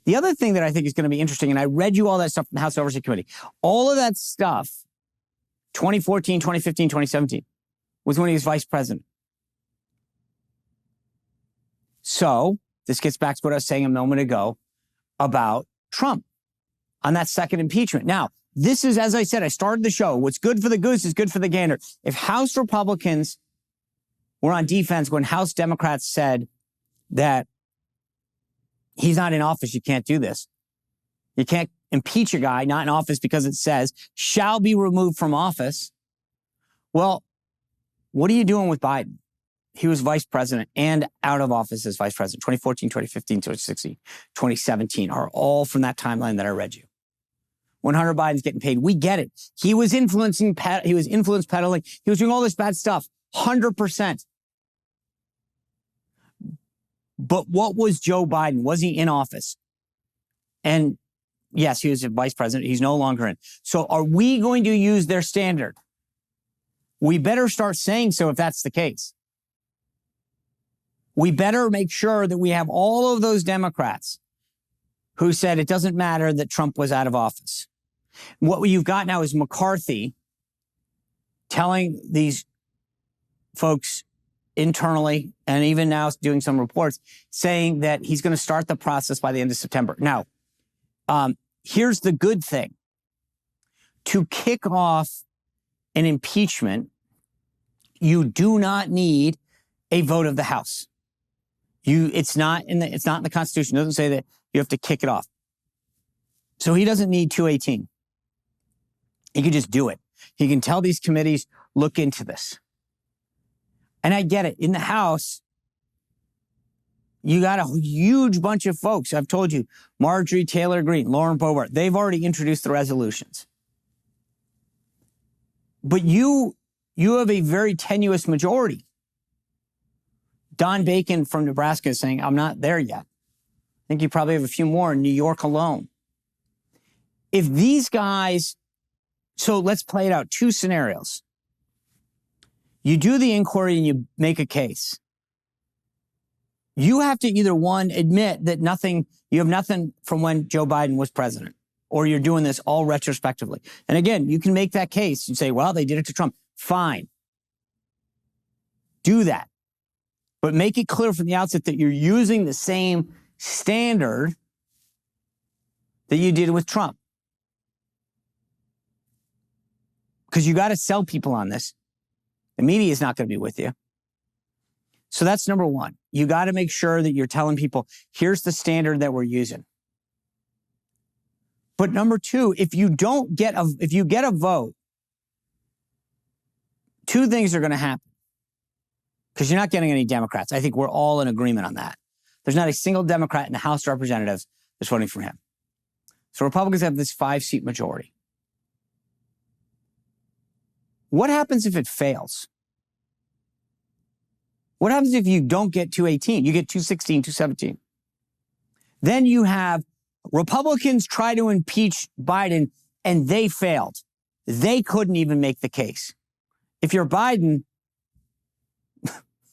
The other thing that I think is going to be interesting, and I read you all that stuff from the House Oversight Committee, all of that stuff, 2014, 2015, 2017, was when he was vice president. So this gets back to what I was saying a moment ago about Trump on that second impeachment. Now, this is, as I said, I started the show. What's good for the goose is good for the gander. If House Republicans were on defense when House Democrats said that he's not in office, you can't do this. You can't impeach a guy not in office because it says shall be removed from office. Well, what are you doing with Biden? He was vice president and out of office as vice president. 2014, 2015, 2016, 2017 are all from that timeline that I read you. When Hunter Biden's getting paid, we get it. He was influence peddling. He was doing all this bad stuff, 100%. But what was Joe Biden? Was he in office? And yes, he was a vice president. He's no longer in. So are we going to use their standard? We better start saying so if that's the case. We better make sure that we have all of those Democrats who said it doesn't matter that Trump was out of office. What you've got now is McCarthy telling these folks internally, and even now doing some reports, saying that he's going to start the process by the end of September. Now, here's the good thing. To kick off an impeachment, you do not need a vote of the House. It's not in the Constitution. It doesn't say that you have to kick it off. So he doesn't need 218. He can just do it. He can tell these committees, look into this. And I get it. In the House, you got a huge bunch of folks. I've told you, Marjorie Taylor Greene, Lauren Boebert, they've already introduced the resolutions. But you have a very tenuous majority. Don Bacon from Nebraska is saying, I'm not there yet. I think you probably have a few more in New York alone. If these guys, so let's play it out. Two scenarios. You do the inquiry and you make a case. You have to either, one, admit that you have nothing from when Joe Biden was president, or you're doing this all retrospectively. And again, you can make that case. You say, well, they did it to Trump. Fine. Do that. But make it clear from the outset that you're using the same standard that you did with Trump. Because you got to sell people on this. The media is not going to be with you. So that's number one. You got to make sure that you're telling people, here's the standard that we're using. But number two, if you get a vote, two things are going to happen. Because you're not getting any Democrats. I think we're all in agreement on that. There's not a single Democrat in the House of Representatives that's voting for him. So Republicans have this 5-seat majority. What happens if it fails? What happens if you don't get 218? You get 216, 217. Then you have Republicans try to impeach Biden and they failed. They couldn't even make the case. If you're Biden,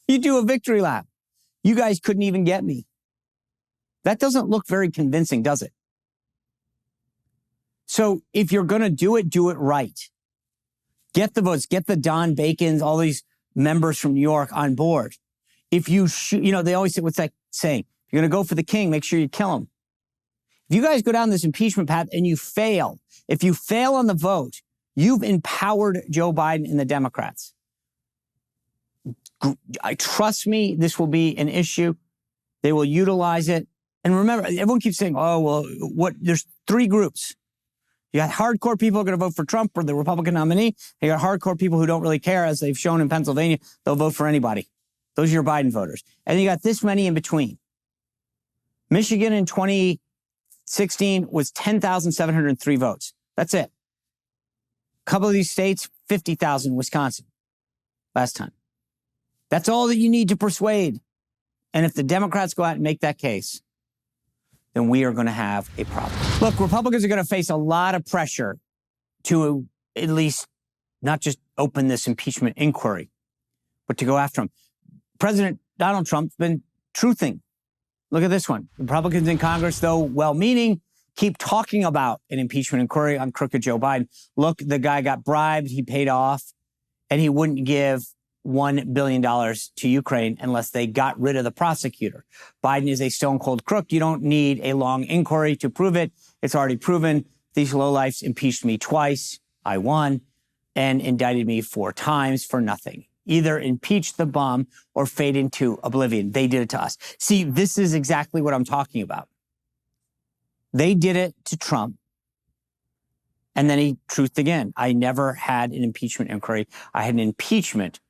you do a victory lap. You guys couldn't even get me. That doesn't look very convincing, does it? So if you're going to do it right. Get the votes, get the Don Bacons, all these members from New York on board. If you they always say, what's that saying? If you're going to go for the king, make sure you kill him. If you guys go down this impeachment path and you fail, if you fail on the vote, you've empowered Joe Biden and the Democrats. Trust me, this will be an issue. They will utilize it. And remember, everyone keeps saying, oh, well, there's three groups. You got hardcore people who are going to vote for Trump or the Republican nominee. You got hardcore people who don't really care, as they've shown in Pennsylvania. They'll vote for anybody. Those are your Biden voters. And you got this many in between. Michigan in 2016 was 10,703 votes. That's it. A couple of these states, 50,000, Wisconsin, last time. That's all that you need to persuade. And if the Democrats go out and make that case, then we are going to have a problem. Look, Republicans are going to face a lot of pressure to at least not just open this impeachment inquiry, but to go after him. President Donald Trump's been truthing Look at this one. Republicans in Congress, though well-meaning, keep talking about an impeachment inquiry on crooked Joe Biden. Look, the guy got bribed, he paid off, and he wouldn't give $1 billion to Ukraine unless they got rid of the prosecutor. Biden is a stone-cold crook. You don't need a long inquiry to prove it. It's already proven. These lowlifes impeached me twice. I won, and indicted me 4 times for nothing. Either impeach the bum or fade into oblivion. They did it to us. See, this is exactly what I'm talking about. They did it to Trump. And then he truthed again. I never had an impeachment inquiry. I had an impeachment,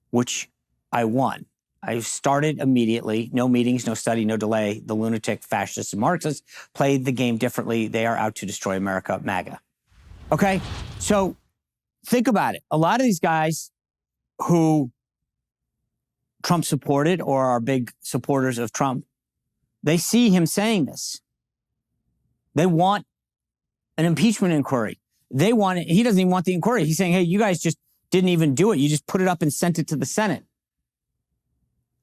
which I won. I started immediately. No meetings, no study, no delay. The lunatic fascists and Marxists played the game differently. They are out to destroy America, MAGA. Okay? So think about it. A lot of these guys who Trump supported or are big supporters of Trump, they see him saying this. They want an impeachment inquiry. They want it. He doesn't even want the inquiry. He's saying, hey, you guys just didn't even do it. You just put it up and sent it to the Senate.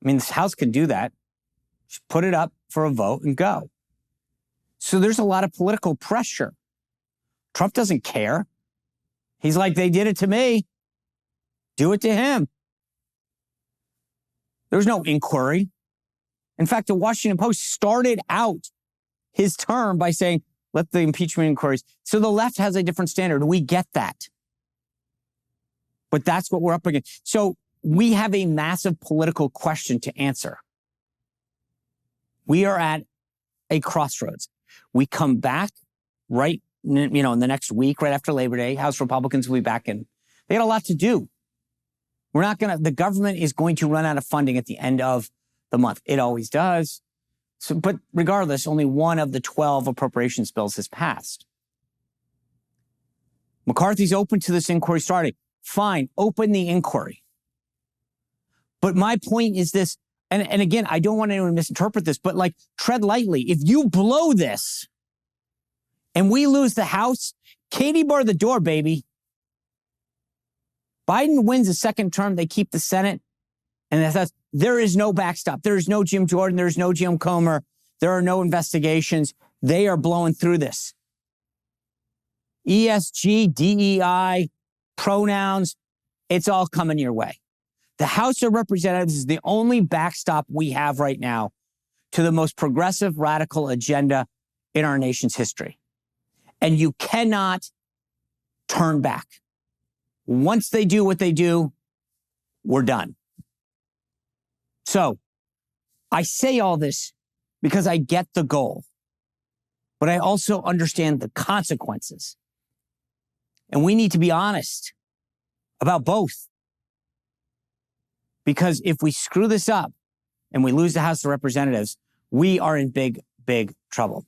I mean, this House can do that. Just put it up for a vote and go. So there's a lot of political pressure. Trump doesn't care. He's like, they did it to me. Do it to him. There's no inquiry. In fact, the Washington Post started out his term by saying, let the impeachment inquiries. So the left has a different standard. We get that. But that's what we're up against. So we have a massive political question to answer. We are at a crossroads. We come back in the next week, right after Labor Day. House Republicans will be back in. They got a lot to do. The government is going to run out of funding at the end of the month. It always does. So, but regardless, only one of the 12 appropriations bills has passed. McCarthy's open to this inquiry starting. Fine, open the inquiry. But my point is this, and again, I don't want anyone to misinterpret this, but tread lightly. If you blow this and we lose the House, Katie bar the door, baby. Biden wins a second term, they keep the Senate, and there is no backstop. There is no Jim Jordan. There is no Jim Comer. There are no investigations. They are blowing through this. ESG, DEI, pronouns, it's all coming your way. The House of Representatives is the only backstop we have right now to the most progressive, radical agenda in our nation's history. And you cannot turn back. Once they do what they do, we're done. So I say all this because I get the goal, but I also understand the consequences. And we need to be honest about both. Because if we screw this up and we lose the House of Representatives, we are in big, big trouble.